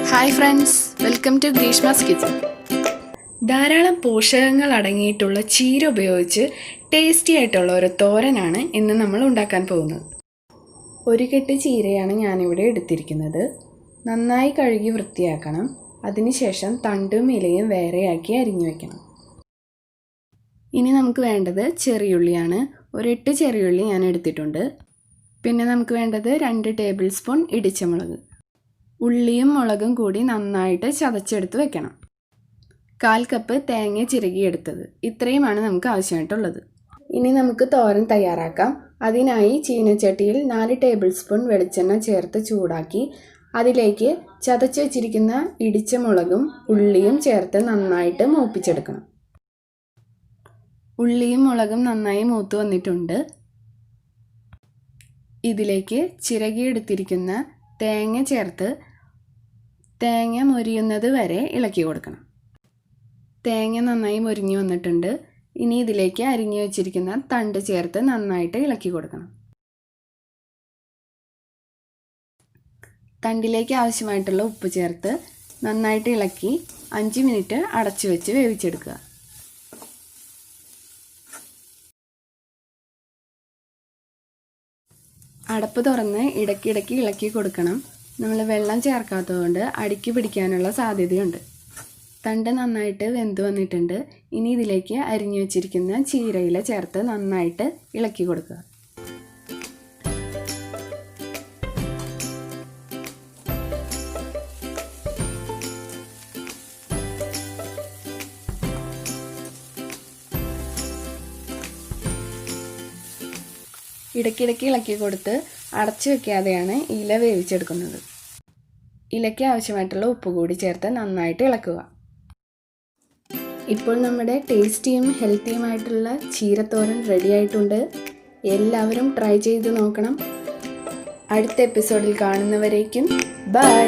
Hi friends, welcome to Greeshma's kitchen. ധാരാളം പോഷകങ്ങൾ അടങ്ങിയിട്ടുള്ള ചീര ഉപയോഗിച്ച് ടേസ്റ്റി ആയിട്ടുള്ള ഒരു തോരനാണ് ഇന്ന് നമ്മൾ ഉണ്ടാക്കാൻ പോകുന്നത്. ഒരു കെട്ട് ചീരയാണ് ഞാനിവിടെ എടുത്തിരിക്കുന്നത്. നന്നായി കഴുകി വൃത്തിയാക്കണം. അതിനുശേഷം തണ്ടും ഇലയും വേറെയാക്കി അരിഞ്ഞു വയ്ക്കണം. ഇനി നമുക്ക് വേണ്ടത് ചെറിയുള്ളിയാണ്. ഒരു 8 ചെറിയുള്ളി ഞാൻ എടുത്തിട്ടുണ്ട്. പിന്നെ നമുക്ക് വേണ്ടത് 2 ടേബിൾ സ്പൂൺ ഇടിച്ച മുളക്. ഉള്ളിയും മുളകും കൂടി നന്നായിട്ട് ചതച്ചെടുത്ത് വെക്കണം. 1/4 കപ്പ് തേങ്ങ ചിരകിയെടുത്തത്. ഇത്രയുമാണ് നമുക്ക് ആവശ്യമായിട്ടുള്ളത്. ഇനി നമുക്ക് തോരൻ തയ്യാറാക്കാം. അതിനായി ചീനച്ചട്ടിയിൽ 4 ടേബിൾ സ്പൂൺ വെളിച്ചെണ്ണ ചേർത്ത് ചൂടാക്കി അതിലേക്ക് ചതച്ച് വെച്ചിരിക്കുന്ന ഇടിച്ച മുളകും ഉള്ളിയും ചേർത്ത് നന്നായിട്ട് മൂപ്പിച്ചെടുക്കണം. ഉള്ളിയും മുളകും നന്നായി മൂത്ത് വന്നിട്ടുണ്ട്. ഇതിലേക്ക് ചിരകിയെടുത്തിരിക്കുന്ന തേങ്ങ ചേർത്ത് തേങ്ങ മൊരിയുന്നത് വരെ ഇളക്കി കൊടുക്കണം. തേങ്ങ നന്നായി മൊരിഞ്ഞു വന്നിട്ടുണ്ട്. ഇനി ഇതിലേക്ക് അരിഞ്ഞു വെച്ചിരിക്കുന്ന തണ്ട് ചേർത്ത് നന്നായിട്ട് ഇളക്കി കൊടുക്കണം. തണ്ടിലേക്ക് ആവശ്യമായിട്ടുള്ള ഉപ്പ് ചേർത്ത് നന്നായിട്ട് ഇളക്കി 5 മിനിറ്റ് അടച്ചു വെച്ച് വേവിച്ചെടുക്കുക. അടപ്പ് തുറന്ന് ഇടയ്ക്കിടയ്ക്ക് ഇളക്കി കൊടുക്കണം. നമ്മൾ വെള്ളം ചേർക്കാത്തതുകൊണ്ട് അടിക്ക് പിടിക്കാനുള്ള സാധ്യതയുണ്ട്. തണ്ട് നന്നായിട്ട് വെന്ത് വന്നിട്ടുണ്ട്. ഇനി ഇതിലേക്ക് അരിഞ്ഞു വെച്ചിരിക്കുന്ന ചീരയില ചേർത്ത് നന്നായിട്ട് ഇളക്കി കൊടുക്കുക. ഇടയ്ക്കിടയ്ക്ക് ഇളക്കി കൊടുത്ത് അടച്ചു വെക്കാതെയാണ് ഇല വേവിച്ചെടുക്കുന്നത്. ഇലയ്ക്ക് ആവശ്യമായിട്ടുള്ള ഉപ്പ് കൂടി ചേർത്ത് നന്നായിട്ട് ഇളക്കുക. ഇപ്പോൾ നമ്മുടെ ടേസ്റ്റിയും ഹെൽത്തിയുമായിട്ടുള്ള ചീരത്തോരൻ റെഡി ആയിട്ടുണ്ട്. എല്ലാവരും ട്രൈ ചെയ്ത് നോക്കണം. അടുത്ത എപ്പിസോഡിൽ കാണുന്നവരേക്കും ബൈ.